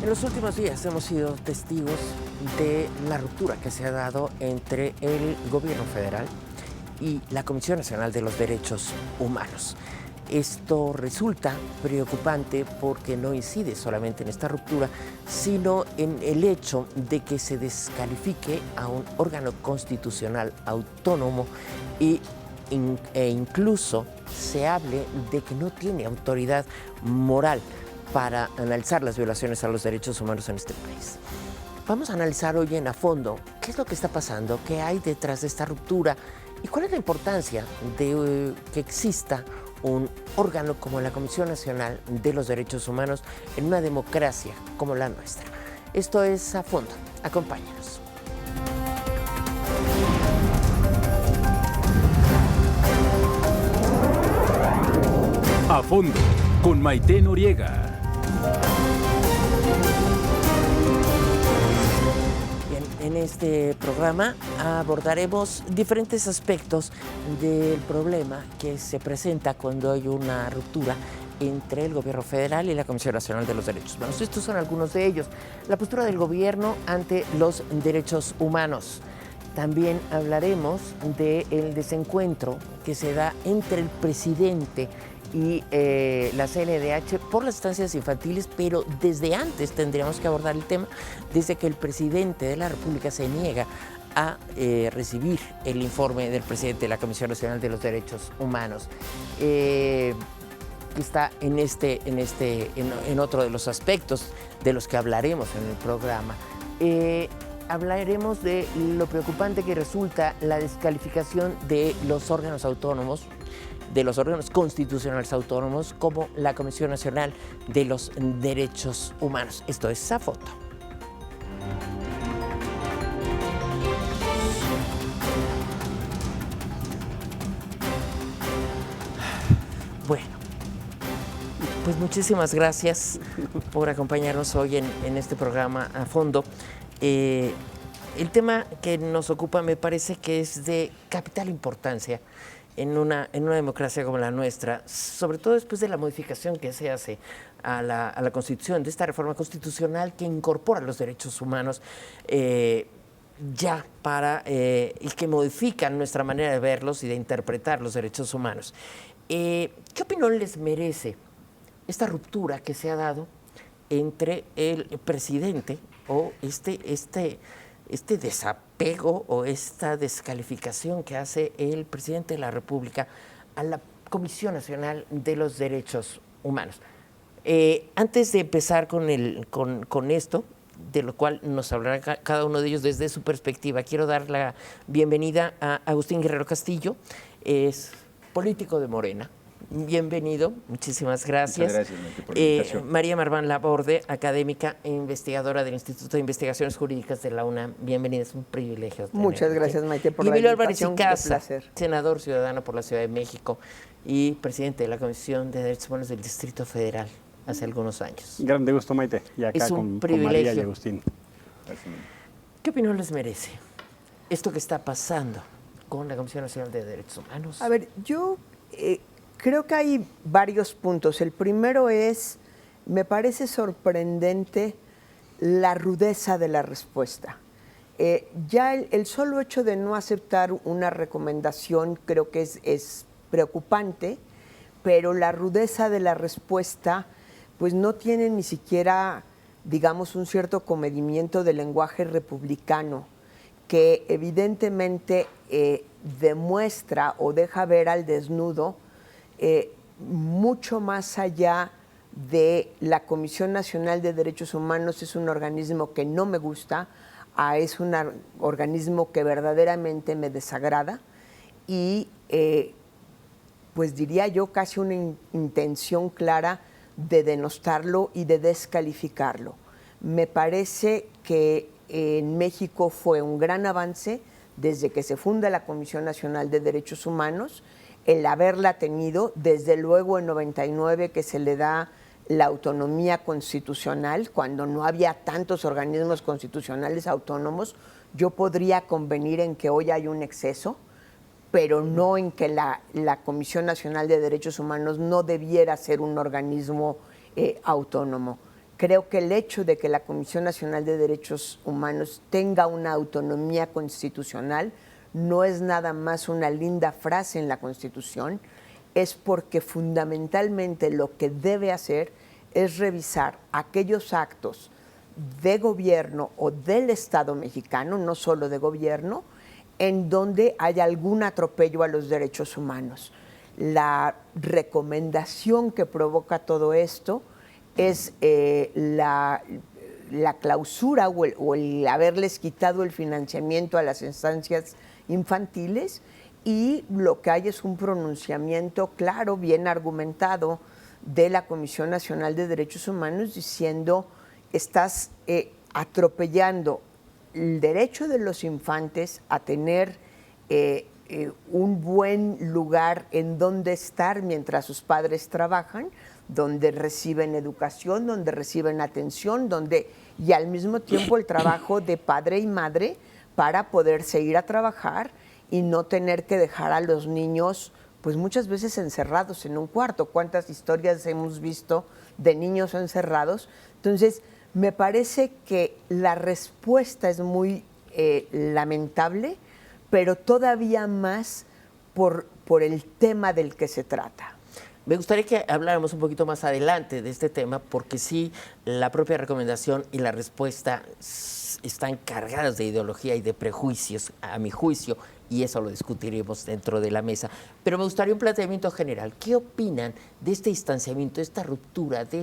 En los últimos días hemos sido testigos de la ruptura que se ha dado entre el gobierno federal y la Comisión Nacional de los Derechos Humanos. Esto resulta preocupante porque no incide solamente en esta ruptura, sino en el hecho de que se descalifique a un órgano constitucional autónomo e incluso se hable de que no tiene autoridad moral para analizar las violaciones a los derechos humanos en este país. Vamos a analizar hoy a fondo qué es lo que está pasando, qué hay detrás de esta ruptura y cuál es la importancia de que exista un órgano como la Comisión Nacional de los Derechos Humanos en una democracia como la nuestra. Esto es A Fondo. Acompáñanos. A Fondo, con Maite Noriega. En este programa abordaremos diferentes aspectos del problema que se presenta cuando hay una ruptura entre el gobierno federal y la Comisión Nacional de los Derechos Humanos. Estos son algunos de ellos. La postura del gobierno ante los derechos humanos. También hablaremos del desencuentro que se da entre el presidente y la CNDH por las estancias infantiles, pero desde antes tendríamos que abordar el tema, desde que el presidente de la República se niega a recibir el informe del presidente de la Comisión Nacional de los Derechos Humanos. Está en otro de los aspectos de los que hablaremos en el programa. Hablaremos de lo preocupante que resulta la descalificación de los órganos autónomos, de los órganos constitucionales autónomos, como la Comisión Nacional de los Derechos Humanos. Esto es A Fondo. Bueno, pues muchísimas gracias por acompañarnos hoy en este programa A Fondo. El tema que nos ocupa me parece que es de capital importancia en una democracia como la nuestra, sobre todo después de la modificación que se hace a la Constitución, de esta reforma constitucional que incorpora los derechos humanos y que modifican nuestra manera de verlos y de interpretar los derechos humanos. ¿Qué opinión les merece esta ruptura que se ha dado entre el presidente o este desapego o esta descalificación que hace el presidente de la República a la Comisión Nacional de los Derechos Humanos? Antes de empezar con esto, de lo cual nos hablará cada uno de ellos desde su perspectiva, quiero dar la bienvenida a Agustín Guerrero Castillo, es político de Morena. Bienvenido, muchísimas gracias. Muchas gracias, Maite, por la invitación. María Marván Laborde, académica e investigadora del Instituto de Investigaciones Jurídicas de la UNAM. Bienvenida, es un privilegio. Muchas gracias, Maite, por la invitación. Y Emilio Álvarez y Casa, senador ciudadano por la Ciudad de México y presidente de la Comisión de Derechos Humanos del Distrito Federal hace algunos años. Grande gusto, Maite, y acá es un con María y Agustín. ¿Qué opinión les merece esto que está pasando con la Comisión Nacional de Derechos Humanos? A ver, yo creo que hay varios puntos. El primero es, me parece sorprendente la rudeza de la respuesta. Ya el solo hecho de no aceptar una recomendación creo que es preocupante, pero la rudeza de la respuesta pues no tiene ni siquiera, digamos, un cierto comedimiento del lenguaje republicano que evidentemente demuestra o deja ver al desnudo mucho más allá de la Comisión Nacional de Derechos Humanos. Es un organismo que no me gusta, es un organismo que verdaderamente me desagrada y pues diría yo casi una intención clara de denostarlo y de descalificarlo. Me parece que en México fue un gran avance desde que se funda la Comisión Nacional de Derechos Humanos, el haberla tenido, desde luego en 99 que se le da la autonomía constitucional, cuando no había tantos organismos constitucionales autónomos. Yo podría convenir en que hoy hay un exceso, pero no en que la Comisión Nacional de Derechos Humanos no debiera ser un organismo autónomo. Creo que el hecho de que la Comisión Nacional de Derechos Humanos tenga una autonomía constitucional no es nada más una linda frase en la Constitución, es porque fundamentalmente lo que debe hacer es revisar aquellos actos de gobierno o del Estado mexicano, no solo de gobierno, en donde hay algún atropello a los derechos humanos. La recomendación que provoca todo esto es la clausura o el haberles quitado el financiamiento a las instancias infantiles, y lo que hay es un pronunciamiento claro, bien argumentado, de la Comisión Nacional de Derechos Humanos diciendo: estás atropellando el derecho de los infantes a tener un buen lugar en donde estar mientras sus padres trabajan, donde reciben educación, donde reciben atención, y al mismo tiempo el trabajo de padre y madre para poderse ir a trabajar y no tener que dejar a los niños pues muchas veces encerrados en un cuarto. ¿Cuántas historias hemos visto de niños encerrados? Entonces, me parece que la respuesta es muy lamentable, pero todavía más por el tema del que se trata. Me gustaría que habláramos un poquito más adelante de este tema, porque sí, la propia recomendación y la respuesta están cargadas de ideología y de prejuicios, a mi juicio, y eso lo discutiremos dentro de la mesa. Pero me gustaría un planteamiento general. ¿Qué opinan de este distanciamiento, de esta ruptura, de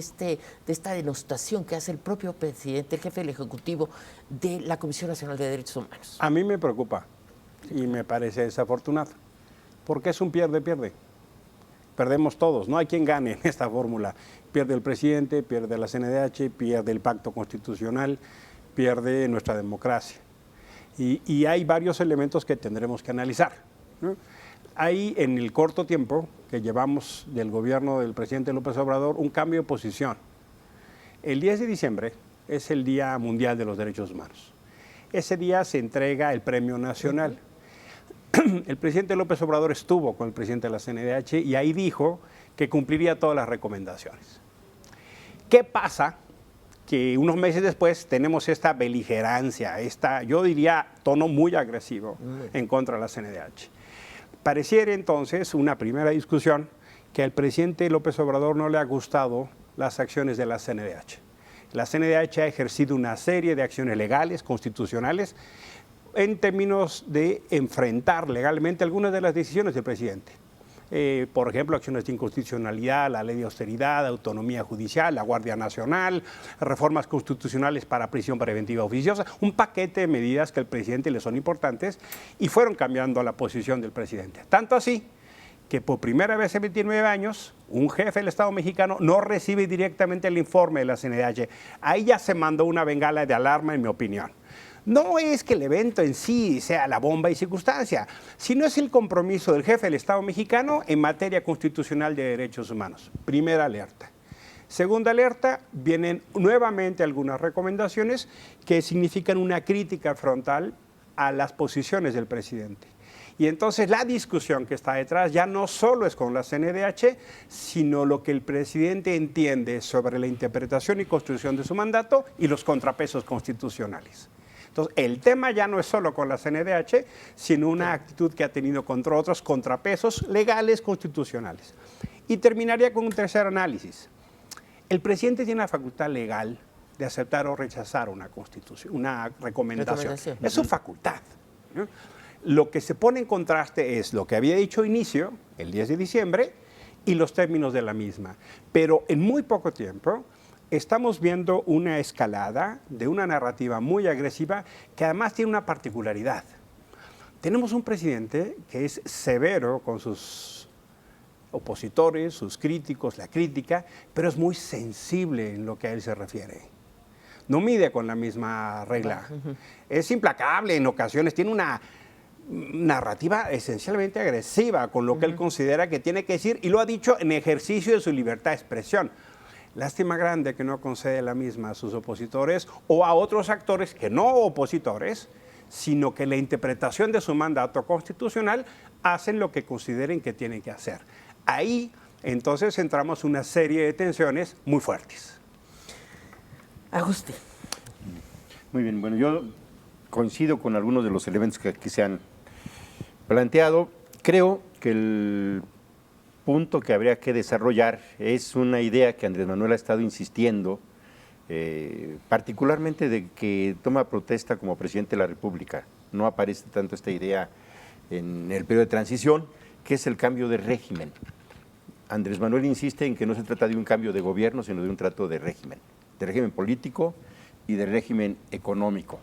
esta denostación que hace el propio presidente, el jefe del Ejecutivo, de la Comisión Nacional de Derechos Humanos? A mí me preocupa y me parece desafortunado, porque es un pierde-pierde. Perdemos todos, no hay quien gane en esta fórmula. Pierde el presidente, pierde la CNDH, pierde el pacto constitucional, pierde nuestra democracia. Y hay varios elementos que tendremos que analizar, ¿no? Hay en el corto tiempo que llevamos del gobierno del presidente López Obrador un cambio de posición. El 10 de diciembre es el Día Mundial de los Derechos Humanos. Ese día se entrega el Premio Nacional. El presidente López Obrador estuvo con el presidente de la CNDH y ahí dijo que cumpliría todas las recomendaciones. ¿Qué pasa? Que unos meses después tenemos esta beligerancia, yo diría, tono muy agresivo en contra de la CNDH. Pareciera entonces una primera discusión que al presidente López Obrador no le ha gustado las acciones de la CNDH. La CNDH ha ejercido una serie de acciones legales, constitucionales, en términos de enfrentar legalmente algunas de las decisiones del presidente. Por ejemplo, acciones de inconstitucionalidad, la ley de austeridad, autonomía judicial, la Guardia Nacional, reformas constitucionales para prisión preventiva oficiosa, un paquete de medidas que al presidente le son importantes y fueron cambiando la posición del presidente. Tanto así que por primera vez en 29 años, un jefe del Estado mexicano no recibe directamente el informe de la CNDH. Ahí ya se mandó una bengala de alarma, en mi opinión. No es que el evento en sí sea la bomba y circunstancia, sino es el compromiso del jefe del Estado mexicano en materia constitucional de derechos humanos. Primera alerta. Segunda alerta, vienen nuevamente algunas recomendaciones que significan una crítica frontal a las posiciones del presidente. Y entonces la discusión que está detrás ya no solo es con la CNDH, sino lo que el presidente entiende sobre la interpretación y construcción de su mandato y los contrapesos constitucionales. Entonces, el tema ya no es solo con la CNDH, sino una actitud que ha tenido contra otros contrapesos legales constitucionales. Y terminaría con un tercer análisis. El presidente tiene la facultad legal de aceptar o rechazar una recomendación. Es su facultad, ¿no? Lo que se pone en contraste es lo que había dicho inicio, el 10 de diciembre, y los términos de la misma. Pero en muy poco tiempo estamos viendo una escalada de una narrativa muy agresiva que además tiene una particularidad. Tenemos un presidente que es severo con sus opositores, sus críticos, la crítica, pero es muy sensible en lo que a él se refiere. No mide con la misma regla. Es implacable en ocasiones, tiene una narrativa esencialmente agresiva con lo que él considera que tiene que decir y lo ha dicho en ejercicio de su libertad de expresión. Lástima grande que no concede la misma a sus opositores o a otros actores que no opositores, sino que la interpretación de su mandato constitucional hacen lo que consideren que tienen que hacer. Ahí entonces entramos en una serie de tensiones muy fuertes. Agustín. Muy bien, bueno, yo coincido con algunos de los elementos que aquí se han planteado. Creo que el punto que habría que desarrollar es una idea que Andrés Manuel ha estado insistiendo, particularmente de que toma protesta como presidente de la República. No aparece tanto esta idea en el periodo de transición, que es el cambio de régimen. Andrés Manuel insiste en que no se trata de un cambio de gobierno, sino de un trato de régimen político y de régimen económico.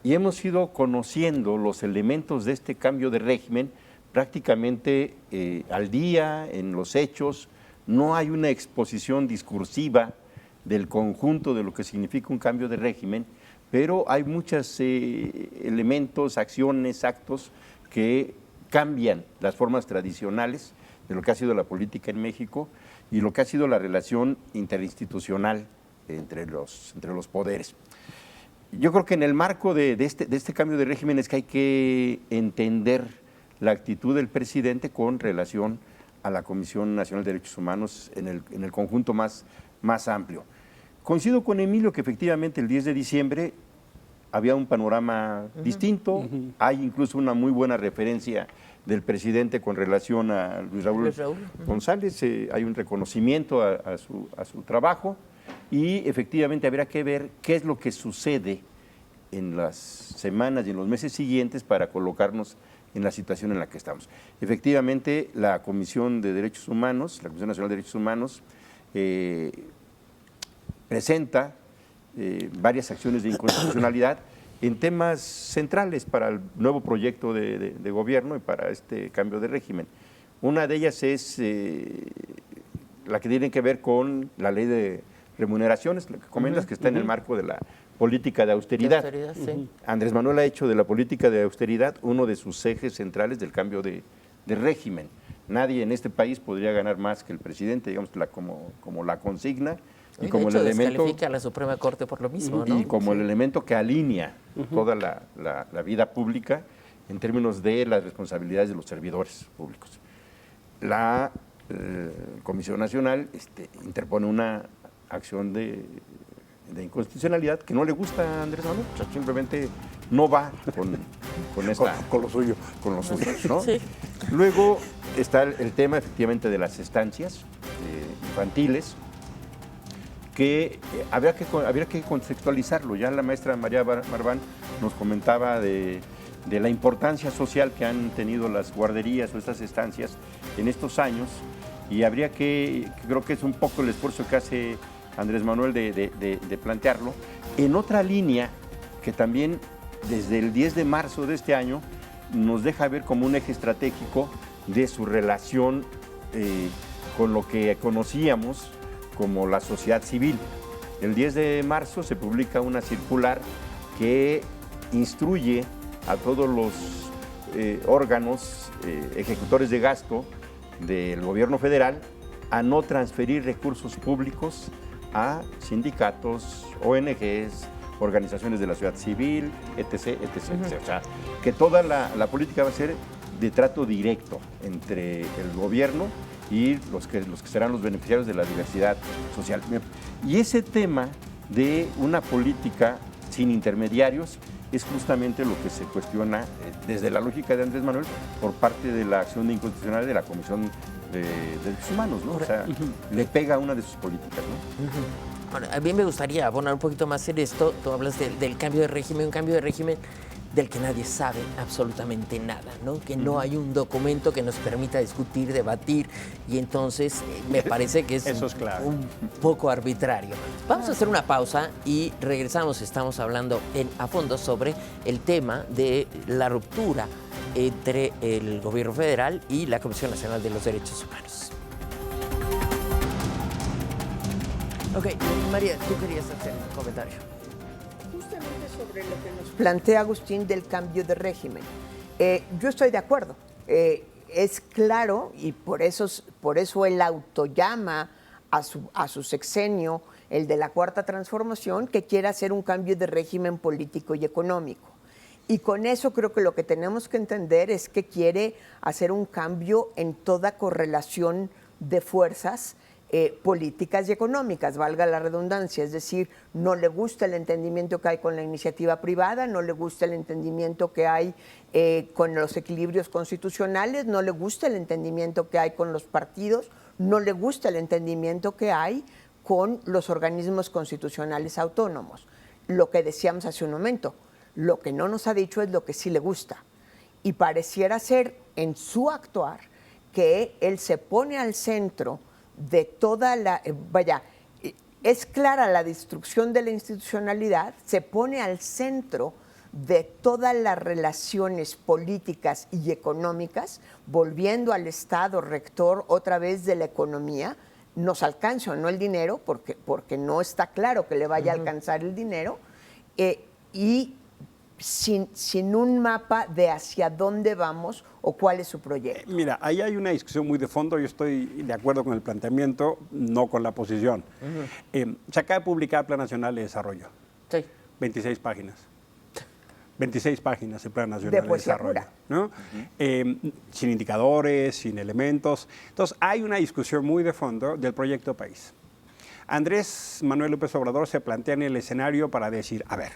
Y hemos ido conociendo los elementos de este cambio de régimen prácticamente al día, en los hechos. No hay una exposición discursiva del conjunto de lo que significa un cambio de régimen, pero hay muchos elementos, acciones, actos que cambian las formas tradicionales de lo que ha sido la política en México y lo que ha sido la relación interinstitucional entre los poderes. Yo creo que en el marco de este cambio de régimen es que hay que entender la actitud del presidente con relación a la Comisión Nacional de Derechos Humanos en el conjunto más amplio. Coincido con Emilio que efectivamente el 10 de diciembre había un panorama distinto, hay incluso una muy buena referencia del presidente con relación a Luis Raúl González, hay un reconocimiento a su trabajo y efectivamente habría que ver qué es lo que sucede en las semanas y en los meses siguientes para colocarnos en la situación en la que estamos. Efectivamente, la Comisión de Derechos Humanos, la Comisión Nacional de Derechos Humanos, presenta varias acciones de inconstitucionalidad en temas centrales para el nuevo proyecto de gobierno y para este cambio de régimen. Una de ellas es la que tiene que ver con la ley de remuneraciones, lo que comentas que está en el marco de la política de austeridad. Sí. Andrés Manuel ha hecho de la política de austeridad uno de sus ejes centrales del cambio de régimen. Nadie en este país podría ganar más que el presidente, digamos, como la consigna. Y como de hecho, el elemento descalifica a la Suprema Corte por lo mismo, ¿no? Y como el elemento que alinea toda la vida pública en términos de las responsabilidades de los servidores públicos. La Comisión Nacional interpone una acción de inconstitucionalidad que no le gusta a Andrés Manuel, o sea, simplemente no va con lo suyo, ¿no? Sí. Luego está el tema efectivamente de las estancias infantiles, que habría que contextualizarlo. Ya la maestra María Marván nos comentaba de la importancia social que han tenido las guarderías o estas estancias en estos años, y creo que es un poco el esfuerzo que hace Andrés Manuel de plantearlo. En otra línea que también desde el 10 de marzo de este año nos deja ver como un eje estratégico de su relación con lo que conocíamos como la sociedad civil. El 10 de marzo se publica una circular que instruye a todos los órganos ejecutores de gasto del gobierno federal a no transferir recursos públicos a sindicatos, ONGs, organizaciones de la sociedad civil, etc. O sea, que toda la política va a ser de trato directo entre el gobierno y los que serán los beneficiarios de la diversidad social. Y ese tema de una política sin intermediarios es justamente lo que se cuestiona desde la lógica de Andrés Manuel por parte de la acción de inconstitucionalidad de la Comisión de Derechos Humanos, ¿no? O sea, le pega a una de sus políticas, ¿no? Bueno, a mí me gustaría abonar un poquito más en esto. Tú hablas del cambio de régimen, un cambio de régimen del que nadie sabe absolutamente nada, ¿no? Que no hay un documento que nos permita discutir, debatir, y entonces me parece que es un poco arbitrario. Vamos a hacer una pausa y regresamos. Estamos hablando a fondo sobre el tema de la ruptura entre el gobierno federal y la Comisión Nacional de los Derechos Humanos. Ok, María, tú querías hacer un comentario. Justamente sobre lo que nos plantea Agustín del cambio de régimen. Yo estoy de acuerdo. Es claro, y por eso él autollama a su sexenio, el de la Cuarta Transformación, que quiere hacer un cambio de régimen político y económico. Y con eso creo que lo que tenemos que entender es que quiere hacer un cambio en toda correlación de fuerzas políticas y económicas, valga la redundancia, es decir, no le gusta el entendimiento que hay con la iniciativa privada, no le gusta el entendimiento que hay con los equilibrios constitucionales, no le gusta el entendimiento que hay con los partidos, no le gusta el entendimiento que hay con los organismos constitucionales autónomos. Lo que decíamos hace un momento, lo que no nos ha dicho es lo que sí le gusta. Y pareciera ser en su actuar que él se pone al centro de toda la... es clara la destrucción de la institucionalidad, se pone al centro de todas las relaciones políticas y económicas, volviendo al Estado rector otra vez de la economía. Nos alcanza o no el dinero, porque no está claro que le vaya a alcanzar el dinero, y sin un mapa de hacia dónde vamos o cuál es su proyecto. Mira, ahí hay una discusión muy de fondo, yo estoy de acuerdo con el planteamiento, no con la posición. Se acaba de publicar el Plan Nacional de Desarrollo. Sí. 26 páginas. 26 páginas el Plan Nacional de Desarrollo, ¿no? Sin indicadores, sin elementos. Entonces, hay una discusión muy de fondo del proyecto país. Andrés Manuel López Obrador se plantea en el escenario para decir, a ver,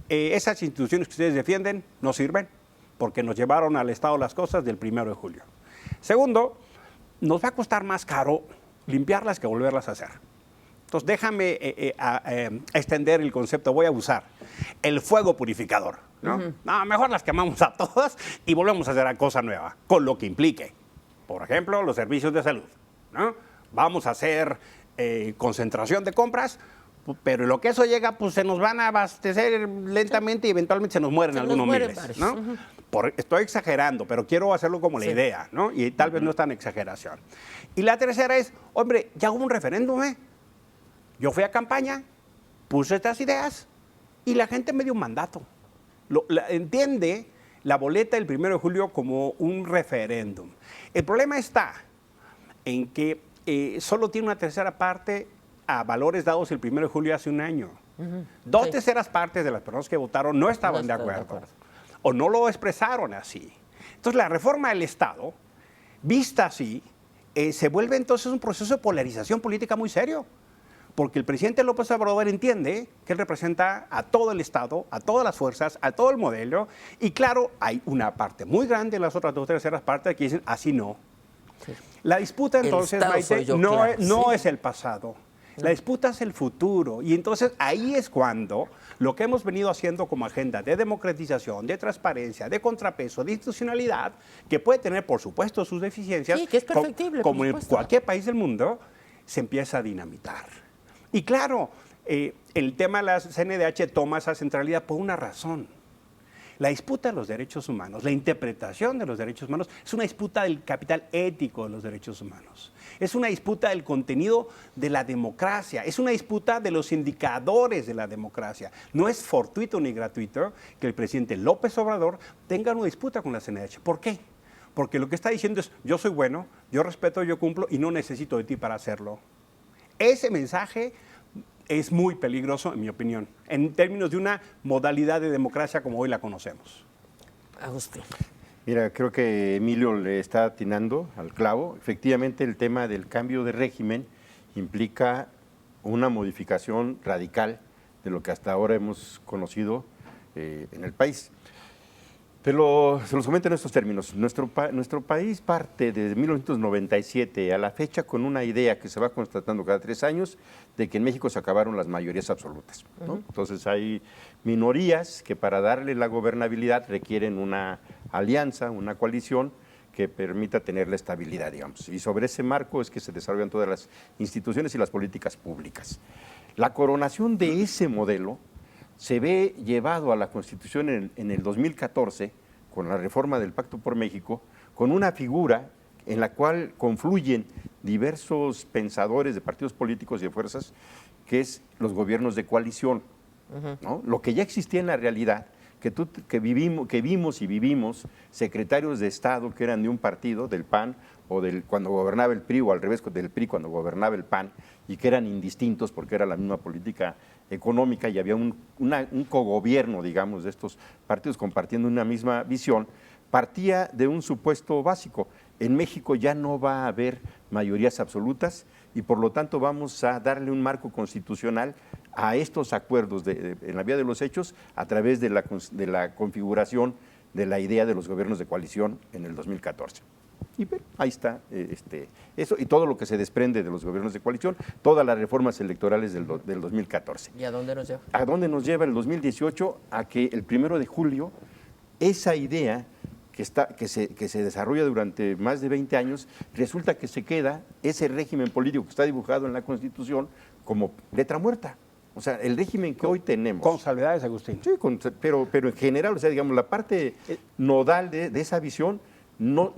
esas instituciones que ustedes defienden no sirven porque nos llevaron al estado las cosas del 1 de julio. Segundo, nos va a costar más caro limpiarlas que volverlas a hacer. Entonces, déjame extender el concepto, voy a usar el fuego purificador, ¿no? No, mejor las quemamos a todas y volvemos a hacer una cosa nueva, con lo que implique. Por ejemplo, los servicios de salud, ¿no? Vamos a hacer concentración de compras, pero en lo que eso llega, pues se nos van a abastecer lentamente y eventualmente se nos mueren algunos miles, ¿no? Estoy exagerando, pero quiero hacerlo como la idea, ¿no? Y tal vez no es tan exageración. Y la tercera es, hombre, ya hubo un referéndum, ¿eh? Yo fui a campaña, puse estas ideas y la gente me dio un mandato. Entiende la boleta del 1 de julio como un referéndum. El problema está en que solo tiene una tercera parte a valores dados el 1 de julio hace un año. Dos terceras partes de las personas que votaron no estaban de acuerdo o no lo expresaron así. Entonces la reforma del Estado, vista así, se vuelve entonces un proceso de polarización política muy serio. Porque el presidente López Obrador entiende que él representa a todo el Estado, a todas las fuerzas, a todo el modelo, y claro, hay una parte muy grande en las otras dos terceras partes que dicen, así no. Sí. La disputa entonces, Maite, no es el pasado, la disputa es el futuro, y entonces ahí es cuando lo que hemos venido haciendo como agenda de democratización, de transparencia, de contrapeso, de institucionalidad, que puede tener, por supuesto, sus deficiencias, sí, que es perfectible, como en cualquier país del mundo, se empieza a dinamitar. Y claro, el tema de la CNDH toma esa centralidad por una razón. La disputa de los derechos humanos, la interpretación de los derechos humanos, es una disputa del capital ético de los derechos humanos. Es una disputa del contenido de la democracia. Es una disputa de los indicadores de la democracia. No es fortuito ni gratuito que el presidente López Obrador tenga una disputa con la CNDH. ¿Por qué? Porque lo que está diciendo es, yo soy bueno, yo respeto, yo cumplo y no necesito de ti para hacerlo. Ese mensaje es muy peligroso, en mi opinión, en términos de una modalidad de democracia como hoy la conocemos. Agustín. Mira, creo que Emilio le está atinando al clavo. Efectivamente, el tema del cambio de régimen implica una modificación radical de lo que hasta ahora hemos conocido en el país. Se los comento en estos términos. Nuestro país parte desde 1997 a la fecha con una idea que se va constatando cada 3 años de que en México se acabaron las mayorías absolutas, ¿no? Entonces hay minorías que para darle la gobernabilidad requieren una alianza, una coalición que permita tener la estabilidad, digamos. Y sobre ese marco es que se desarrollan todas las instituciones y las políticas públicas. La coronación de ese modelo se ve llevado a la Constitución en el 2014, con la reforma del Pacto por México, con una figura en la cual confluyen diversos pensadores de partidos políticos y de fuerzas, que es los gobiernos de coalición, ¿no? Lo que ya existía en la realidad, que vimos y vivimos secretarios de Estado que eran de un partido, del PAN, o cuando gobernaba el PRI, o al revés, del PRI cuando gobernaba el PAN, y que eran indistintos porque era la misma política económica y había un cogobierno, digamos, de estos partidos compartiendo una misma visión, partía de un supuesto básico. En México ya no va a haber mayorías absolutas y por lo tanto vamos a darle un marco constitucional a estos acuerdos en la vía de los hechos a través de la configuración de la idea de los gobiernos de coalición en el 2014. Y bueno, ahí está eso y todo lo que se desprende de los gobiernos de coalición, todas las reformas electorales del 2014. ¿Y a dónde nos lleva? ¿A dónde nos lleva el 2018? A que el 1 de julio esa idea que se desarrolla durante más de 20 años, resulta que se queda ese régimen político que está dibujado en la Constitución como letra muerta. O sea, el régimen que hoy tenemos. Con salvedades, Agustín. Sí, pero en general, o sea, digamos, la parte nodal de esa visión no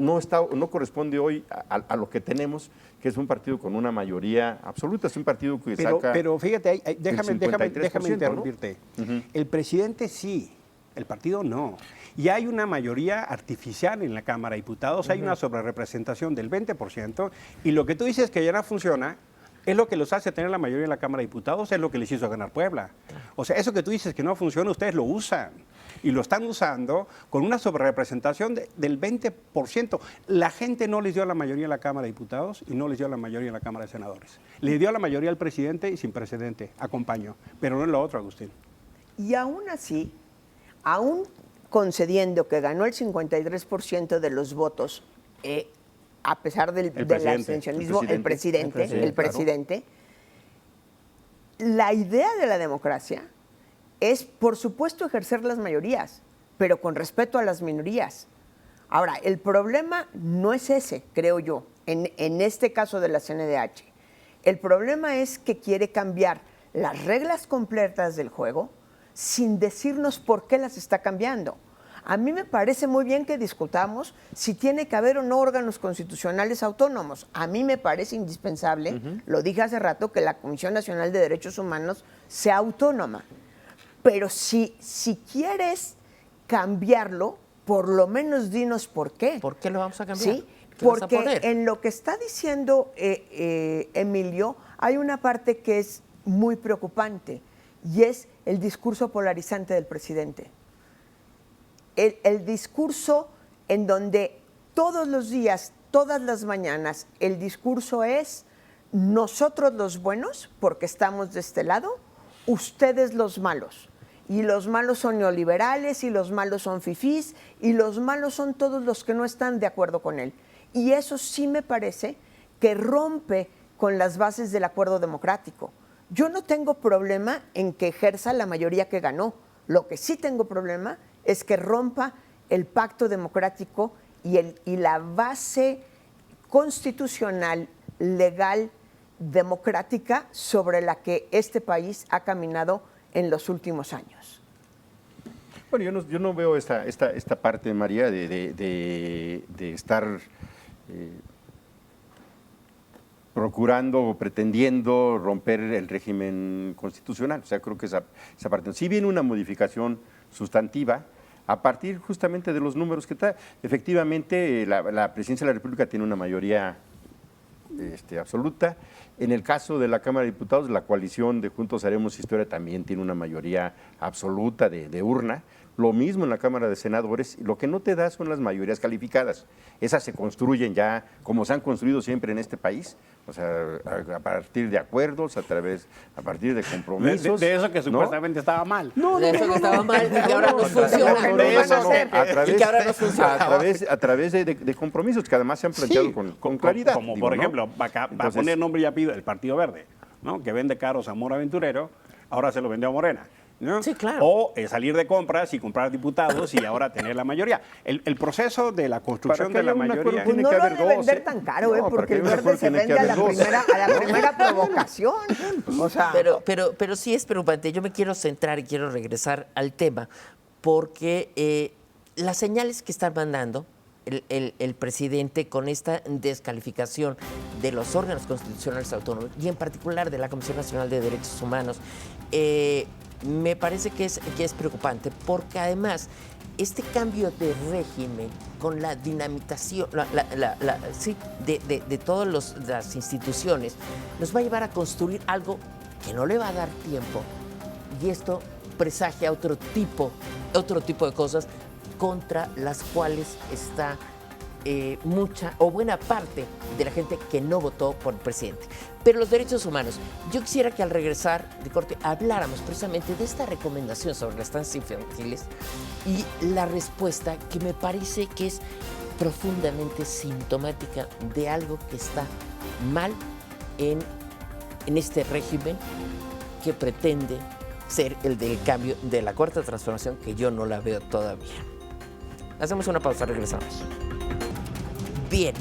corresponde hoy a lo que tenemos, que es un partido con una mayoría absoluta, es un partido que saca. Pero fíjate, déjame 53%, interrumpirte. ¿no? El presidente sí, el partido no. Y hay una mayoría artificial en la Cámara de Diputados, hay una sobrerepresentación del 20%, y lo que tú dices que ya no funciona es lo que los hace tener la mayoría en la Cámara de Diputados, es lo que les hizo ganar Puebla. O sea, eso que tú dices que no funciona, ustedes lo usan. Y lo están usando con una sobrerepresentación del 20%. La gente no les dio la mayoría en la Cámara de Diputados y no les dio la mayoría en la Cámara de Senadores. Les dio la mayoría al presidente y sin precedente, acompañó. Pero no es lo otro, Agustín. Y aún así, aún concediendo que ganó el 53% de los votos, a pesar del abstencionismo, el presidente, la idea de la democracia es, por supuesto, ejercer las mayorías, pero con respeto a las minorías. Ahora, el problema no es ese, creo yo, en este caso de la CNDH. El problema es que quiere cambiar las reglas completas del juego sin decirnos por qué las está cambiando. A mí me parece muy bien que discutamos si tiene que haber o no órganos constitucionales autónomos. A mí me parece indispensable, lo dije hace rato, que la Comisión Nacional de Derechos Humanos sea autónoma. Pero si quieres cambiarlo, por lo menos dinos por qué. ¿Por qué lo vamos a cambiar? Sí, porque en lo que está diciendo Emilio hay una parte que es muy preocupante y es el discurso polarizante del presidente. El discurso en donde todos los días, todas las mañanas, el discurso es nosotros los buenos porque estamos de este lado, ustedes los malos. Y los malos son neoliberales, y los malos son fifís, y los malos son todos los que no están de acuerdo con él. Y eso sí me parece que rompe con las bases del acuerdo democrático. Yo no tengo problema en que ejerza la mayoría que ganó. Lo que sí tengo problema es que rompa el pacto democrático y la base constitucional, legal, democrática sobre la que este país ha caminado en los últimos años. Bueno, yo no veo esta parte, María, de estar procurando o pretendiendo romper el régimen constitucional. O sea, creo que esa parte. Sí viene una modificación sustantiva a partir justamente de los números que está. Efectivamente, la Presidencia de la República tiene una mayoría absoluta. En el caso de la Cámara de Diputados, la coalición de Juntos Haremos Historia también tiene una mayoría absoluta de urna. Lo mismo en la Cámara de Senadores. Lo que no te da son las mayorías calificadas. Esas se construyen ya como se han construido siempre en este país. O sea, a partir de acuerdos, a partir de compromisos. De eso que supuestamente estaba mal. De eso que estaba mal y que ahora nos funciona. A través de compromisos que además se han planteado con claridad. Como por ejemplo, va a poner nombre y apellido el Partido Verde, ¿no? Que vende caros a Mora Aventurero, ahora se lo vendió a Morena. ¿No? Sí, claro. O salir de compras y comprar diputados y ahora tener la mayoría. El proceso de la construcción de la mayoría... Pues no lo ha de vender tan caro, porque el Verde se vende a la primera provocación. O sea, pero sí es preocupante. Yo me quiero centrar y quiero regresar al tema, porque las señales que están mandando el presidente con esta descalificación de los órganos constitucionales autónomos y en particular de la Comisión Nacional de Derechos Humanos, me parece que es preocupante, porque además este cambio de régimen con la dinamitación de todas las instituciones nos va a llevar a construir algo que no le va a dar tiempo, y esto presagia otro tipo de cosas contra las cuales está mucha o buena parte de la gente que no votó por el presidente. Pero los derechos humanos, yo quisiera que al regresar de corte habláramos precisamente de esta recomendación sobre las estancias infantiles y la respuesta que me parece que es profundamente sintomática de algo que está mal en este régimen que pretende ser el del cambio de la cuarta transformación, que yo no la veo todavía. Hacemos una pausa, regresamos. Bien,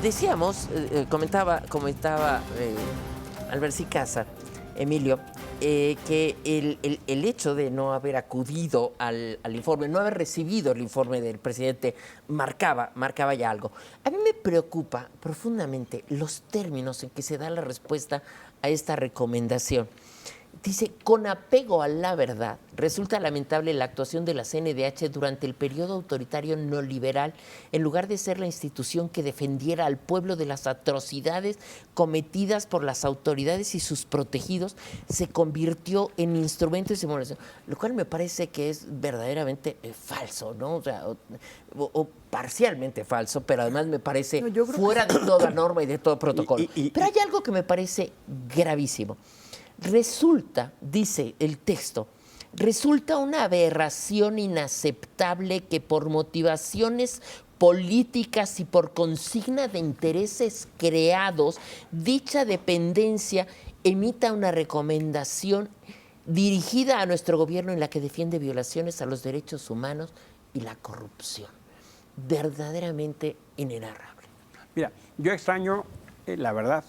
decíamos, comentaba Albert Sicasa, Emilio, que el hecho de no haber acudido al informe, no haber recibido el informe del presidente, marcaba ya algo. A mí me preocupa profundamente los términos en que se da la respuesta a esta recomendación. Dice, con apego a la verdad, resulta lamentable la actuación de la CNDH durante el periodo autoritario neoliberal, en lugar de ser la institución que defendiera al pueblo de las atrocidades cometidas por las autoridades y sus protegidos, se convirtió en instrumento de simulación, lo cual me parece que es verdaderamente falso, ¿no? O sea, o parcialmente falso, pero además me parece fuera de toda norma y de todo protocolo. Pero hay algo que me parece gravísimo. Resulta, dice el texto, resulta una aberración inaceptable que por motivaciones políticas y por consigna de intereses creados, dicha dependencia emita una recomendación dirigida a nuestro gobierno en la que defiende violaciones a los derechos humanos y la corrupción. Verdaderamente inenarrable. Mira, yo extraño, la verdad,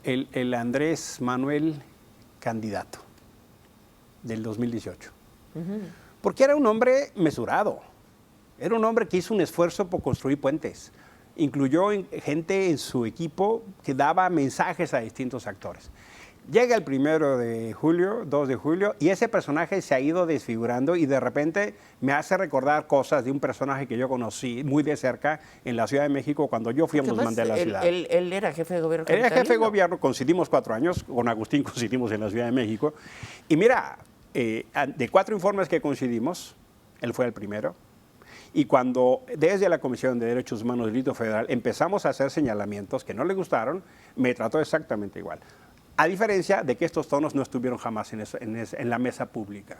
el Andrés Manuel candidato del 2018. Porque era un hombre mesurado, era un hombre que hizo un esfuerzo por construir puentes, incluyó gente en su equipo que daba mensajes a distintos actores. Llega el 1 de julio, 2 de julio, y ese personaje se ha ido desfigurando y de repente me hace recordar cosas de un personaje que yo conocí muy de cerca en la Ciudad de México cuando yo fui a los mandé a la ciudad. Él era jefe de gobierno. Él era jefe de gobierno, coincidimos 4 años, con Agustín coincidimos en la Ciudad de México. Y mira, de 4 informes que coincidimos, él fue el primero. Y cuando desde la Comisión de Derechos Humanos del Distrito Federal empezamos a hacer señalamientos que no le gustaron, me trató exactamente igual. A diferencia de que estos tonos no estuvieron jamás en la mesa pública.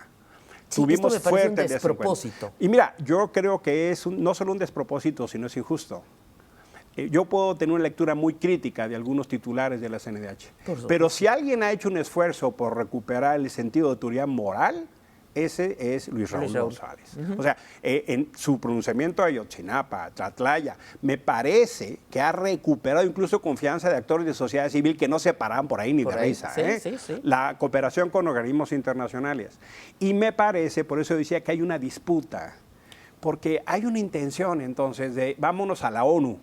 Sí, tuvimos esto me parece un despropósito. Y mira, yo creo que es no solo un despropósito, sino es injusto. Yo puedo tener una lectura muy crítica de algunos titulares de la CNDH, pero si alguien ha hecho un esfuerzo por recuperar el sentido de autoridad moral, ese es Luis Raúl González. O sea, en su pronunciamiento a Ayotzinapa, Tlatlaya, me parece que ha recuperado incluso confianza de actores de sociedad civil que no se paraban por ahí ni de risa. Sí. La cooperación con organismos internacionales. Y me parece, por eso decía que hay una disputa, porque hay una intención entonces de vámonos a la ONU,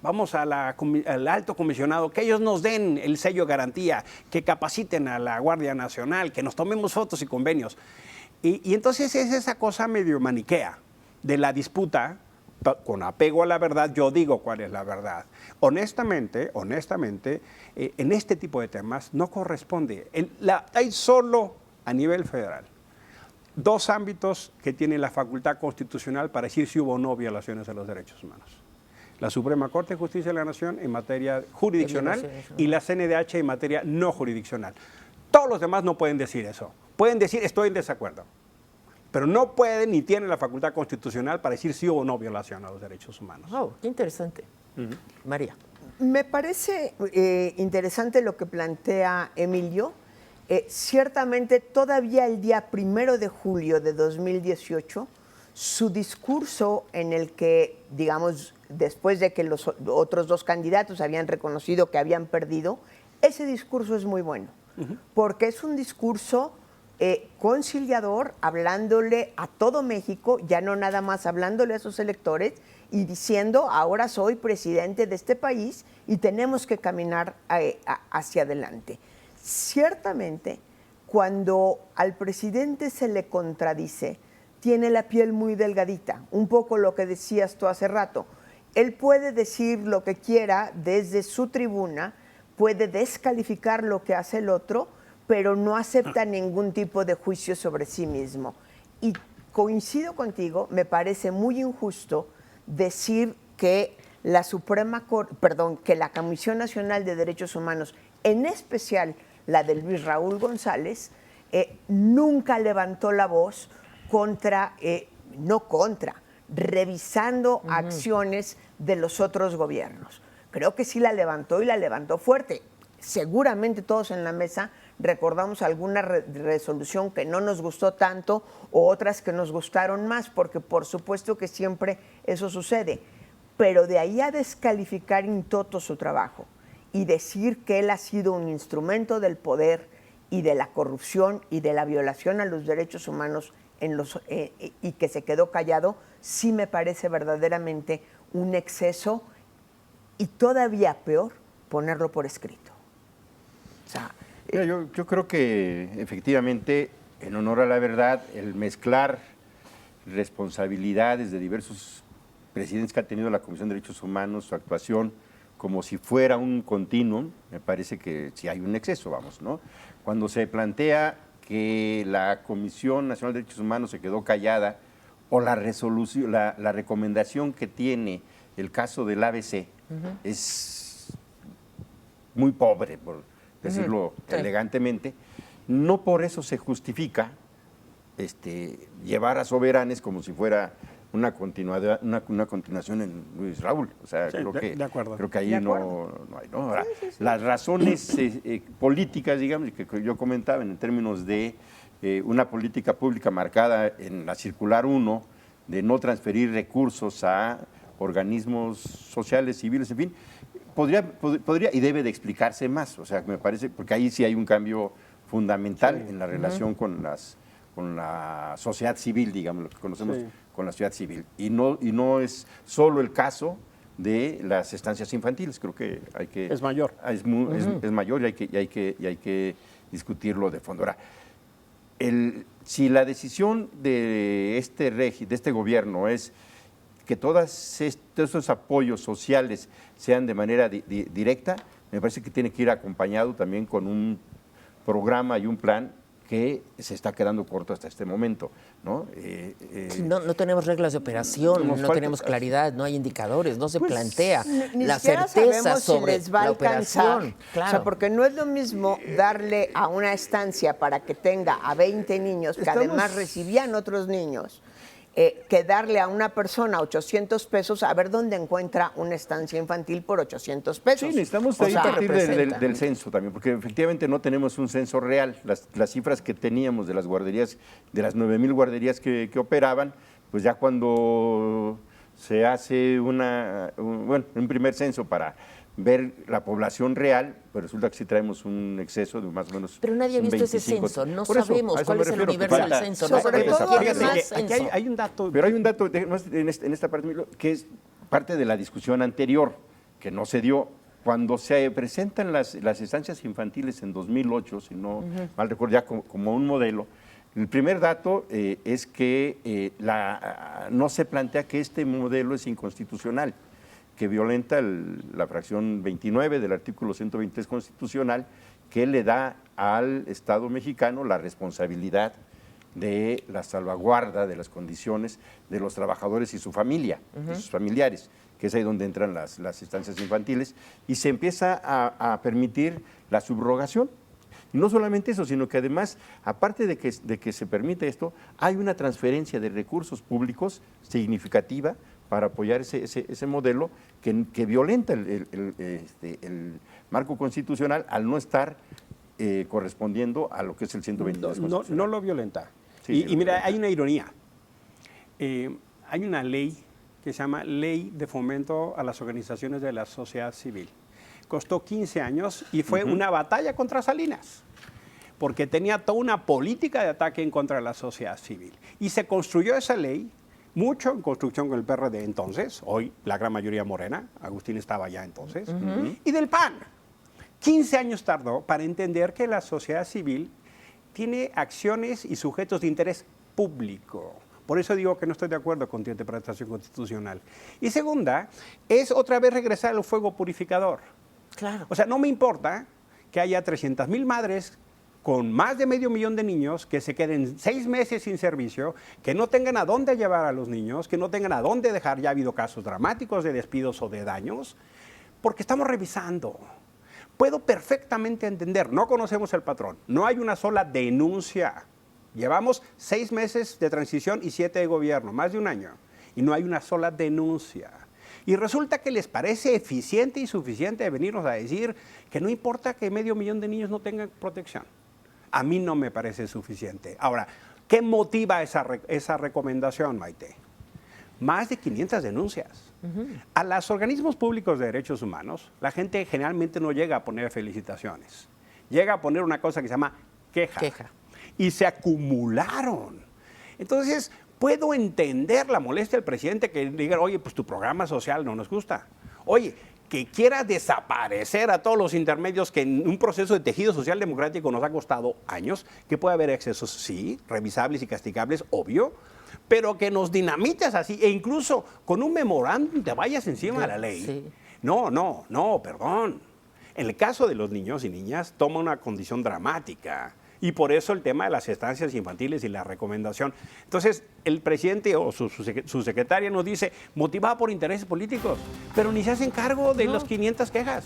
vamos al alto comisionado, que ellos nos den el sello de garantía, que capaciten a la Guardia Nacional, que nos tomemos fotos y convenios. Y entonces es esa cosa medio maniquea de la disputa, con apego a la verdad, yo digo cuál es la verdad. Honestamente, en este tipo de temas no corresponde. Hay solo a nivel federal 2 ámbitos que tienen la facultad constitucional para decir si hubo o no violaciones a los derechos humanos. La Suprema Corte de Justicia de la Nación en materia jurisdiccional y la CNDH en materia no jurisdiccional. Todos los demás no pueden decir eso. Pueden decir estoy en desacuerdo, pero no pueden ni tienen la facultad constitucional para decir sí o no violación a los derechos humanos. ¡Wow! ¡Qué interesante! María. Me parece interesante lo que plantea Emilio. Ciertamente, todavía el día 1 de julio de 2018, su discurso en el que, digamos, después de que los otros 2 candidatos habían reconocido que habían perdido, ese discurso es muy bueno, porque es un discurso conciliador, hablándole a todo México, ya no nada más hablándole a sus electores y diciendo, ahora soy presidente de este país y tenemos que caminar hacia adelante. Ciertamente, cuando al presidente se le contradice, tiene la piel muy delgadita, un poco lo que decías tú hace rato. Él puede decir lo que quiera desde su tribuna, puede descalificar lo que hace el otro, pero no acepta ningún tipo de juicio sobre sí mismo. Y coincido contigo, me parece muy injusto decir que que la Comisión Nacional de Derechos Humanos, en especial la de Luis Raúl González, nunca levantó la voz revisando acciones de los otros gobiernos. Creo que sí la levantó y la levantó fuerte. Seguramente todos en la mesa recordamos alguna resolución que no nos gustó tanto o otras que nos gustaron más, porque por supuesto que siempre eso sucede. Pero de ahí a descalificar in toto su trabajo y decir que él ha sido un instrumento del poder y de la corrupción y de la violación a los derechos humanos y que se quedó callado, sí me parece verdaderamente un exceso y todavía peor, ponerlo por escrito. O sea, mira, yo creo que efectivamente, en honor a la verdad, el mezclar responsabilidades de diversos presidentes que ha tenido la Comisión de Derechos Humanos, su actuación, como si fuera un continuum, me parece que sí hay un exceso, vamos, ¿no? Cuando se plantea que la Comisión Nacional de Derechos Humanos se quedó callada, o la resolución, la recomendación que tiene el caso del ABC es muy pobre, por decirlo elegantemente, no por eso se justifica llevar a Soberanes como si fuera una continuación en Luis Raúl. O sea, Sí, creo que ahí no hay. ¿No? Ahora, las razones políticas, digamos, que yo comentaba en términos de una política pública marcada en la Circular 1, de no transferir recursos a organismos sociales, civiles, en fin, podría y debe de explicarse más. O sea, me parece, porque ahí sí hay un cambio fundamental en la relación con la sociedad civil, digamos, lo que conocemos con la sociedad civil. Y no es solo el caso de las estancias infantiles, creo que hay que... Es mayor. Es mayor y hay que discutirlo de fondo. Ahora, si la decisión de este gobierno es que todos estos apoyos sociales sean de manera directa, me parece que tiene que ir acompañado también con un programa y un plan que se está quedando corto hasta este momento, ¿no? No tenemos reglas de operación, no tenemos claridad, no hay indicadores, no se plantea Ni la siquiera certeza sabemos sobre si les va a la alcanzar. operación. Claro. O sea, porque no es lo mismo darle a una estancia para que tenga a 20 niños, que además recibían otros niños, que darle a una persona 800 pesos a ver dónde encuentra una estancia infantil por 800 pesos. Sí, necesitamos ahí partir del censo también, porque efectivamente no tenemos un censo real. Las cifras que teníamos de las guarderías, de las 9,000 guarderías que operaban, pues ya cuando se hace un primer censo para ver la población real, pues resulta que sí traemos un exceso de más o menos. Pero nadie ha visto ese censo, no sabemos cuál es el universo del censo. No sabemos quién es más censo. Aquí hay un dato. Pero hay un dato en esta parte que es parte de la discusión anterior, que no se dio. Cuando se presentan las estancias infantiles en 2008, si no mal recuerdo, ya como un modelo, el primer dato es que no se plantea que este modelo es inconstitucional, que violenta la fracción 29 del artículo 123 constitucional, que le da al Estado mexicano la responsabilidad de la salvaguarda de las condiciones de los trabajadores y su familia, y sus familiares, que es ahí donde entran las estancias infantiles, y se empieza a permitir la subrogación. Y no solamente eso, sino que además, aparte de que se permite esto, hay una transferencia de recursos públicos significativa para apoyar ese modelo que violenta el marco constitucional al no estar correspondiendo a lo que es el 122 constitucional. No lo violenta. Sí, Y mira, hay una ironía. Hay una ley que se llama Ley de Fomento a las Organizaciones de la Sociedad Civil. Costó 15 años y fue una batalla contra Salinas, porque tenía toda una política de ataque en contra de la sociedad civil. Y se construyó esa ley, mucho en construcción con el PRD entonces, hoy la gran mayoría morena, Agustín estaba allá entonces, y del PAN. 15 años tardó para entender que la sociedad civil tiene acciones y sujetos de interés público. Por eso digo que no estoy de acuerdo con tu interpretación constitucional. Y segunda, es otra vez regresar al fuego purificador. Claro. O sea, no me importa que haya 300,000 madres con más de 500,000 de niños que se queden 6 meses sin servicio, que no tengan a dónde llevar a los niños, que no tengan a dónde dejar. Ya ha habido casos dramáticos de despidos o de daños, porque estamos revisando. Puedo perfectamente entender, no conocemos el patrón, no hay una sola denuncia. Llevamos 6 meses de transición y 7 de gobierno, más de un año, y no hay una sola denuncia. Y resulta que les parece eficiente y suficiente venirnos a decir que no importa que 500,000 de niños no tengan protección. A mí no me parece suficiente. Ahora, ¿qué motiva esa recomendación, Maite? Más de 500 denuncias. A los organismos públicos de derechos humanos, la gente generalmente no llega a poner felicitaciones. Llega a poner una cosa que se llama queja. Y se acumularon. Entonces, puedo entender la molestia del presidente que diga, oye, pues tu programa social no nos gusta. Oye, que quiera desaparecer a todos los intermedios que en un proceso de tejido social democrático nos ha costado años, que puede haber excesos, sí, revisables y castigables, obvio, pero que nos dinamites así, e incluso con un memorándum te vayas encima de la ley. Sí. No, perdón. En el caso de los niños y niñas, toma una condición dramática. Y por eso el tema de las estancias infantiles y la recomendación. Entonces, el presidente o su secretaria nos dice, motivada por intereses políticos, pero ni se hacen cargo de los 500 quejas.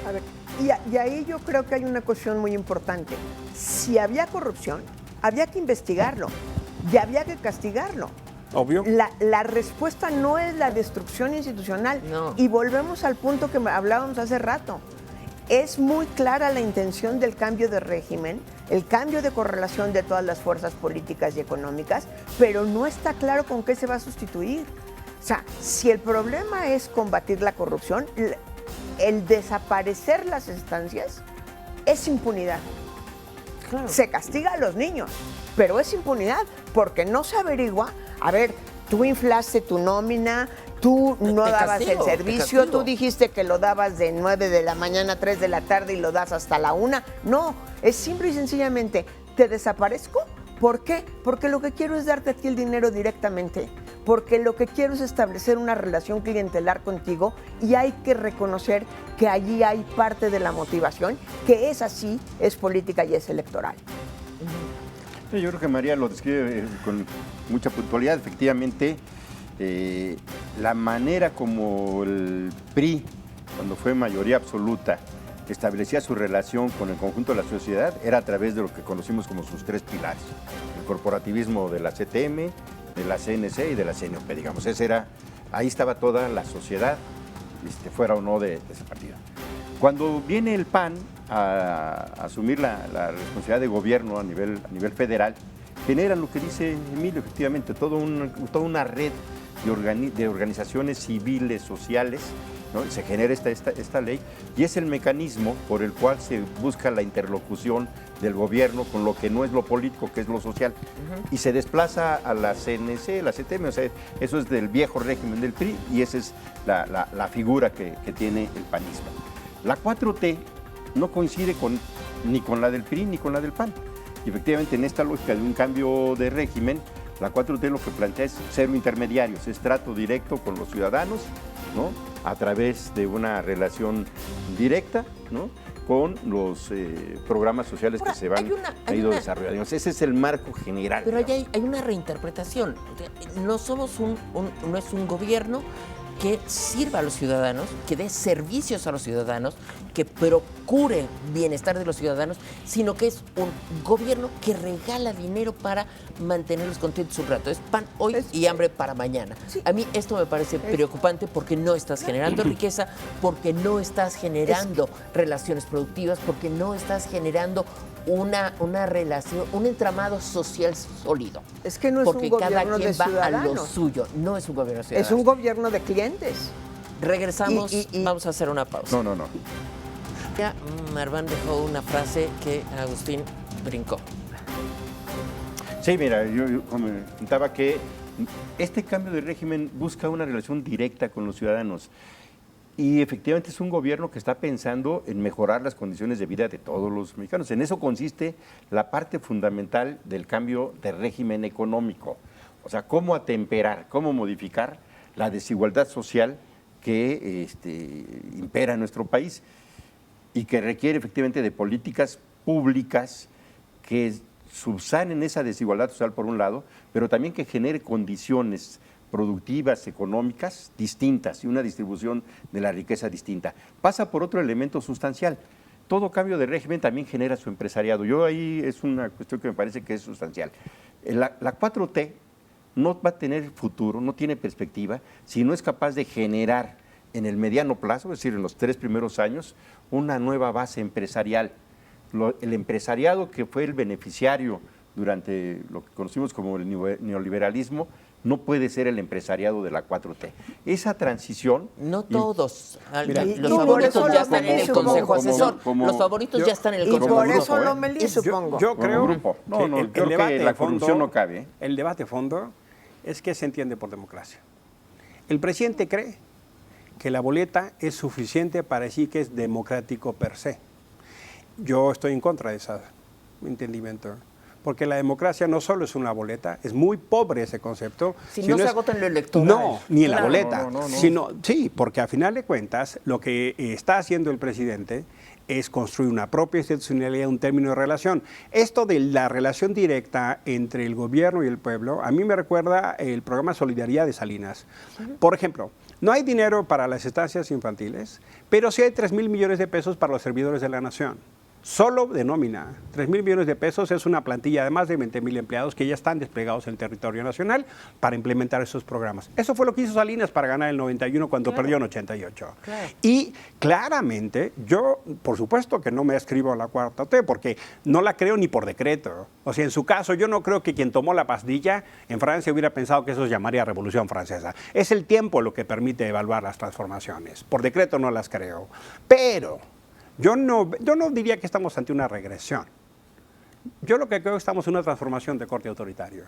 A ver, y ahí yo creo que hay una cuestión muy importante. Si había corrupción, había que investigarlo y había que castigarlo. Obvio. La respuesta no es la destrucción institucional. No. Y volvemos al punto que hablábamos hace rato. Es muy clara la intención del cambio de régimen, el cambio de correlación de todas las fuerzas políticas y económicas, pero no está claro con qué se va a sustituir. O sea, si el problema es combatir la corrupción, el desaparecer las estancias es impunidad. Claro. Se castiga a los niños, pero es impunidad porque no se averigua. A ver, tú inflaste tu nómina, tú no dabas el servicio, tú dijiste que lo dabas de 9 de la mañana a 3 de la tarde y lo das hasta la 1. No, es simple y sencillamente, te desaparezco. ¿Por qué? Porque lo que quiero es darte a ti el dinero directamente. Porque lo que quiero es establecer una relación clientelar contigo y hay que reconocer que allí hay parte de la motivación, que es así, es política y es electoral. Yo creo que María lo describe con mucha puntualidad. Efectivamente, la manera como el PRI, cuando fue mayoría absoluta, establecía su relación con el conjunto de la sociedad era a través de lo que conocimos como sus 3 pilares. El corporativismo de la CTM, de la CNC y de la CNOP, digamos. Ahí estaba toda la sociedad, fuera o no de ese partido. Cuando viene el PAN a asumir la responsabilidad de gobierno a nivel federal, generan lo que dice Emilio, efectivamente, toda una red de organizaciones civiles, sociales, ¿no? Se genera esta ley y es el mecanismo por el cual se busca la interlocución del gobierno con lo que no es lo político, que es lo social. Y se desplaza a la CNC, la CTM, o sea, eso es del viejo régimen del PRI y esa es la figura que tiene el panismo. La 4T no coincide ni con la del PRI ni con la del PAN. Y efectivamente, en esta lógica de un cambio de régimen, la 4T lo que plantea es cero intermediarios, es trato directo con los ciudadanos, ¿no? A través de una relación directa, ¿no? Con los programas sociales que se han ido desarrollando. Ese es el marco general. Pero hay una reinterpretación. No somos no es un gobierno que sirva a los ciudadanos, que dé servicios a los ciudadanos, que procure bienestar de los ciudadanos, sino que es un gobierno que regala dinero para mantenerlos contentos un rato. Es pan hoy y hambre para mañana. Sí. A mí esto me parece preocupante porque no estás generando riqueza, porque no estás generando relaciones productivas, porque no estás generando una relación, un entramado social sólido. Es que no es porque un gobierno cada quien de va ciudadanos. a lo suyo, no es un gobierno de ciudadanos. Es un gobierno de clientes. Regresamos, vamos a hacer una pausa. No. Ya Marván dejó una frase que Agustín brincó. Sí, mira, yo comentaba que este cambio de régimen busca una relación directa con los ciudadanos. Y efectivamente es un gobierno que está pensando en mejorar las condiciones de vida de todos los mexicanos. En eso consiste la parte fundamental del cambio de régimen económico. O sea, cómo atemperar, cómo modificar la desigualdad social que impera en nuestro país y que requiere efectivamente de políticas públicas que subsanen esa desigualdad social por un lado, pero también que genere condiciones productivas, económicas distintas y una distribución de la riqueza distinta. Pasa por otro elemento sustancial. Todo cambio de régimen también genera su empresariado. Yo ahí es una cuestión que me parece que es sustancial. La 4T no va a tener futuro, no tiene perspectiva, si no es capaz de generar en el mediano plazo, es decir, en los 3 primeros años, una nueva base empresarial. El empresariado que fue el beneficiario durante lo que conocimos como el neoliberalismo, no puede ser el empresariado de la 4T. Esa transición... No todos. Mira, Los y favoritos por eso ya están en el Consejo como- Asesor. como- Los favoritos yo- ya están en el Y Consejo por Asesor. eso Lomelí, supongo. Yo creo grupo. No, que no, el creo que debate la de fondo, corrupción no cabe, ¿eh? El debate de fondo es que se entiende por democracia. El presidente cree que la boleta es suficiente para decir que es democrático per se. Yo estoy en contra de ese entendimiento. Porque la democracia no solo es una boleta, es muy pobre ese concepto. Si no se agota en lo electoral. No, ni en la Claro. boleta. No. Sino, sí, porque a final de cuentas, lo que está haciendo el presidente es construir una propia institucionalidad, un término de relación. Esto de la relación directa entre el gobierno y el pueblo, a mí me recuerda el programa Solidaridad de Salinas. Por ejemplo, no hay dinero para las estancias infantiles, pero sí hay 3,000 millones de pesos para los servidores de la nación. Solo de nómina, 3,000 millones de pesos es una plantilla de más de 20,000 empleados que ya están desplegados en el territorio nacional para implementar esos programas. Eso fue lo que hizo Salinas para ganar el 91 cuando perdió en 88. Claro. Y claramente, yo por supuesto que no me escribo a la 4T porque no la creo ni por decreto. O sea, en su caso, yo no creo que quien tomó la pastilla en Francia hubiera pensado que eso se llamaría Revolución Francesa. Es el tiempo lo que permite evaluar las transformaciones. Por decreto no las creo. Pero... Yo no diría que estamos ante una regresión. Yo lo que creo es que estamos en una transformación de corte autoritario.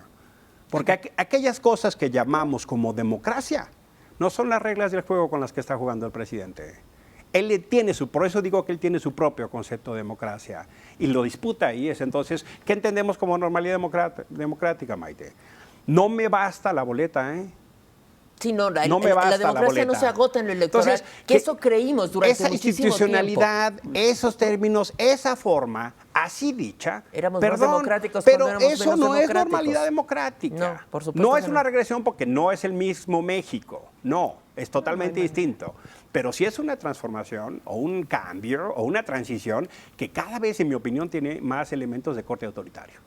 Porque aquellas cosas que llamamos como democracia no son las reglas del juego con las que está jugando el presidente. Por eso digo que él tiene su propio concepto de democracia y lo disputa ahí. Es entonces, ¿qué entendemos como normalidad democrática, Maite? No me basta la boleta, ¿eh? Sí, no, la No me basta la democracia boleta. no se agota en lo electoral, Entonces, que eso creímos durante esa muchísimo institucionalidad, esos términos, esa forma, así dicha, Éramos más perdón, democráticos pero cuando éramos eso menos no es democráticos. normalidad democrática. No, por supuesto No es que una no. regresión porque no es el mismo México, no, es totalmente distinto. Pero sí es una transformación o un cambio o una transición que cada vez, en mi opinión, tiene más elementos de corte autoritario.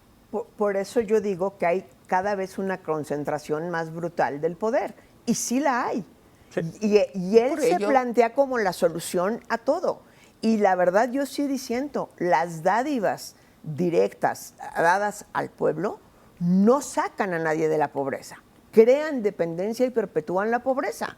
Por eso yo digo que hay cada vez una concentración más brutal del poder. Y sí la hay. Sí. Y él Por se ello- plantea como la solución a todo. Y la verdad yo sí diciendo, las dádivas directas dadas al pueblo no sacan a nadie de la pobreza. Crean dependencia y perpetúan la pobreza.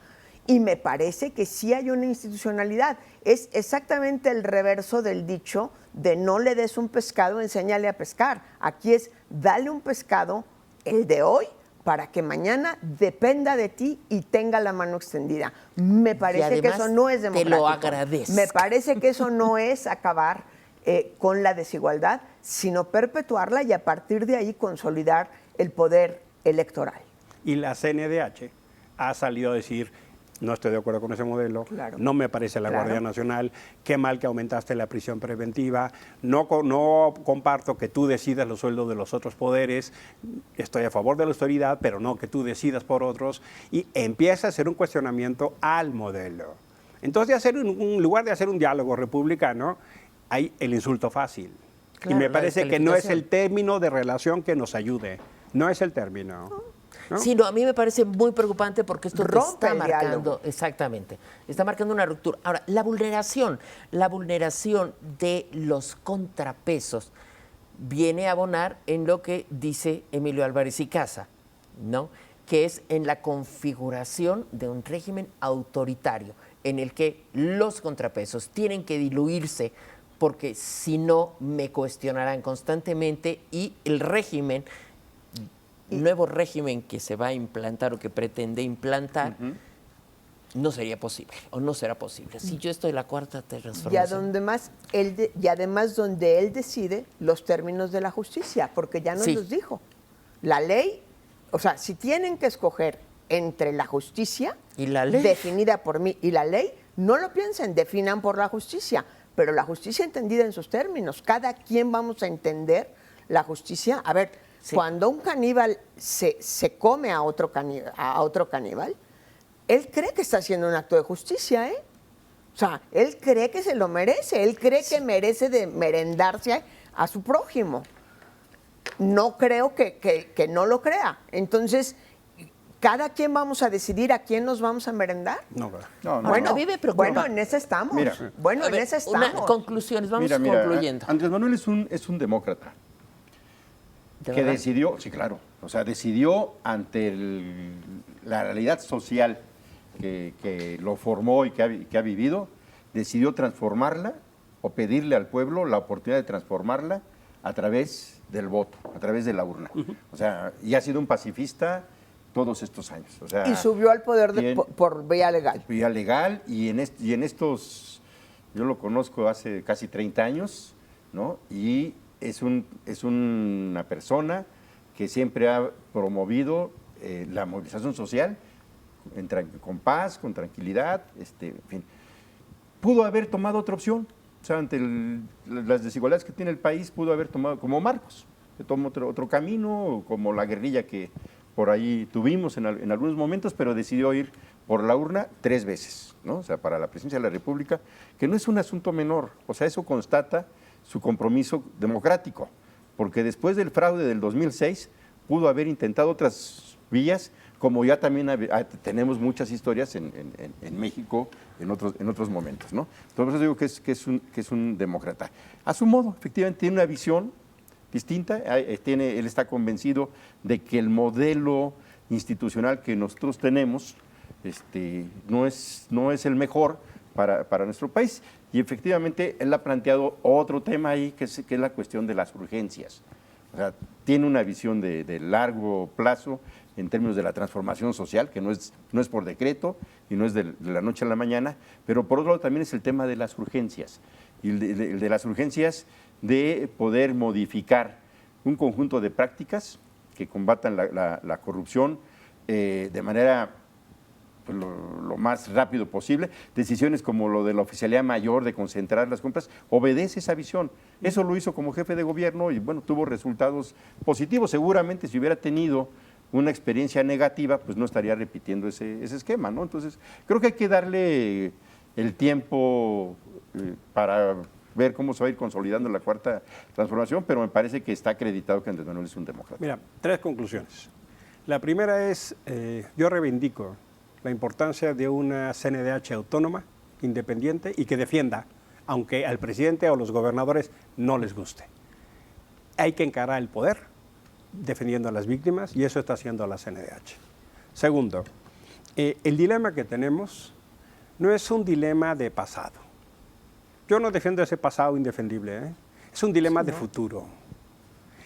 Y me parece que sí hay una institucionalidad. Es exactamente el reverso del dicho de no le des un pescado, enséñale a pescar. Aquí es dale un pescado, el de hoy, para que mañana dependa de ti y tenga la mano extendida. Me parece que además eso no es te lo democrático. agradezca. Me parece que eso no es acabar con la desigualdad, sino perpetuarla y a partir de ahí consolidar el poder electoral. Y la CNDH ha salido a decir, no estoy de acuerdo con ese modelo, Claro. no me parece la Claro. Guardia Nacional, qué mal que aumentaste la prisión preventiva, no comparto que tú decidas los sueldos de los otros poderes, estoy a favor de la autoridad, pero no que tú decidas por otros, y empieza a hacer un cuestionamiento al modelo. Entonces, en lugar de hacer un diálogo republicano, hay el insulto fácil. Claro, y me la parece que no es descalificación. el término de relación que nos ayude, no es el término. ¿no? Sí, no, a mí me parece muy preocupante porque esto te Rompe está el marcando, diálogo. exactamente, está marcando una ruptura. Ahora, la vulneración de los contrapesos viene a abonar en lo que dice Emilio Álvarez y Casa, ¿no? Que es en la configuración de un régimen autoritario en el que los contrapesos tienen que diluirse porque si no me cuestionarán constantemente y el régimen, nuevo régimen que se va a implantar o que pretende implantar, no sería posible o no será posible. Si yo estoy en la cuarta transformación. Y además donde él decide los términos de la justicia, porque ya nos Sí. los dijo. La ley, o sea, si tienen que escoger entre la justicia ¿Y la ley? definida por mí y la ley, no lo piensen, definan por la justicia, pero la justicia entendida en sus términos. Cada quien vamos a entender la justicia. A ver, Sí. cuando un caníbal se come a otro caníbal, él cree que está haciendo un acto de justicia, ¿eh? O sea, él cree que se lo merece, él cree que merece de merendarse a su prójimo. No creo que no lo crea. Entonces, cada quien vamos a decidir a quién nos vamos a merendar. No, No, no, Bueno, a mí me preocupa. bueno, en ese estamos. Mira. Bueno, A en ver, ese estamos. conclusiones, vamos Mira, concluyendo. Andrés Manuel es un demócrata ¿De que verdad? decidió, sí, claro, o sea, decidió ante la realidad social que lo formó y que ha vivido, decidió transformarla o pedirle al pueblo la oportunidad de transformarla a través del voto, a través de la urna. O sea, y ha sido un pacifista todos estos años. O sea, Y subió al poder bien, por vía legal. vía legal y en estos, yo lo conozco hace casi 30 años, ¿no? Y es una persona que siempre ha promovido la movilización social con paz, con tranquilidad, en fin. Pudo haber tomado otra opción, o sea, ante las desigualdades que tiene el país, pudo haber tomado, como Marcos, que tomó otro camino, como la guerrilla que por ahí tuvimos en algunos momentos, pero decidió ir por la urna 3 veces, ¿no? O sea, para la presidencia de la República, que no es un asunto menor, o sea, eso constata su compromiso democrático, porque después del fraude del 2006 pudo haber intentado otras vías, como ya también tenemos muchas historias en México en otros momentos, ¿no? Entonces digo que es un demócrata. A su modo, efectivamente, tiene una visión distinta, él está convencido de que el modelo institucional que nosotros tenemos no es el mejor para nuestro país. Y efectivamente él ha planteado otro tema ahí, que es la cuestión de las urgencias. O sea, tiene una visión de largo plazo en términos de la transformación social, que no es por decreto y no es de la noche a la mañana, pero por otro lado también es el tema de las urgencias. Y el de las urgencias de poder modificar un conjunto de prácticas que combatan la corrupción de manera pues, lo más rápido posible. Decisiones como lo de la oficialía mayor de concentrar las compras, obedece esa visión. Eso lo hizo como jefe de gobierno y bueno, tuvo resultados positivos. Seguramente si hubiera tenido una experiencia negativa, pues no estaría repitiendo ese esquema, ¿no? Entonces, creo que hay que darle el tiempo para ver cómo se va a ir consolidando la cuarta transformación, pero me parece que está acreditado que Andrés Manuel es un demócrata. Mira, 3 conclusiones. La primera es, yo reivindico la importancia de una CNDH autónoma, independiente y que defienda, aunque al presidente o a los gobernadores no les guste. Hay que encarar el poder defendiendo a las víctimas y eso está haciendo la CNDH. Segundo, el dilema que tenemos no es un dilema de pasado. Yo no defiendo ese pasado indefendible, ¿eh? Es un dilema de futuro.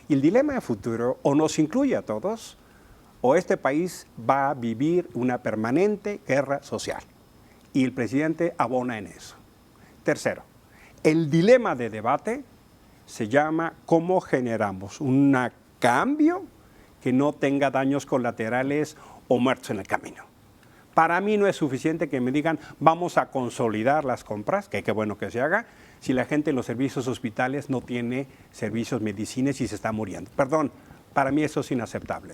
Y el dilema de futuro o nos incluye a todos o este país va a vivir una permanente guerra social. Y el presidente abona en eso. Tercero, el dilema de debate se llama cómo generamos un cambio que no tenga daños colaterales o muertos en el camino. Para mí no es suficiente que me digan vamos a consolidar las compras, que qué bueno que se haga, si la gente en los servicios hospitales no tiene servicios medicinas y se está muriendo. Perdón, para mí eso es inaceptable.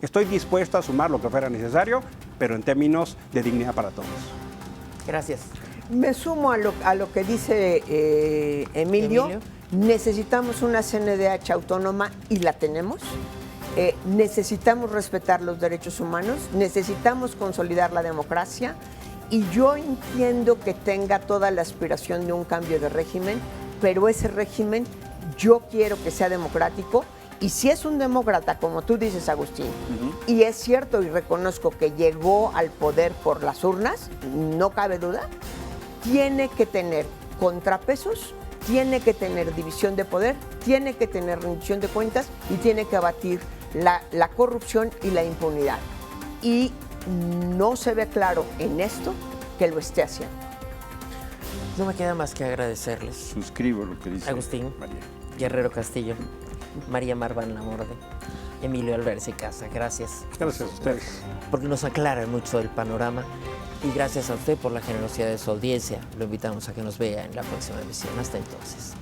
Estoy dispuesto a sumar lo que fuera necesario, pero en términos de dignidad para todos. Gracias. Me sumo a lo que dice Emilio. Necesitamos una CNDH autónoma y la tenemos. Necesitamos respetar los derechos humanos, necesitamos consolidar la democracia y yo entiendo que tenga toda la aspiración de un cambio de régimen, pero ese régimen yo quiero que sea democrático y si es un demócrata, como tú dices, Agustín, y es cierto y reconozco que llegó al poder por las urnas, no cabe duda, tiene que tener contrapesos, tiene que tener división de poder, tiene que tener rendición de cuentas y tiene que abatir la corrupción y la impunidad. Y no se ve claro en esto que lo esté haciendo. No me queda más que agradecerles. Suscribo lo que dice Agustín, María. Guerrero Castillo, María Marván Lamorde, Emilio Álvarez y Casa. Gracias. Gracias a ustedes. Porque nos aclaran mucho el panorama. Y gracias a usted por la generosidad de su audiencia. Lo invitamos a que nos vea en la próxima emisión. Hasta entonces.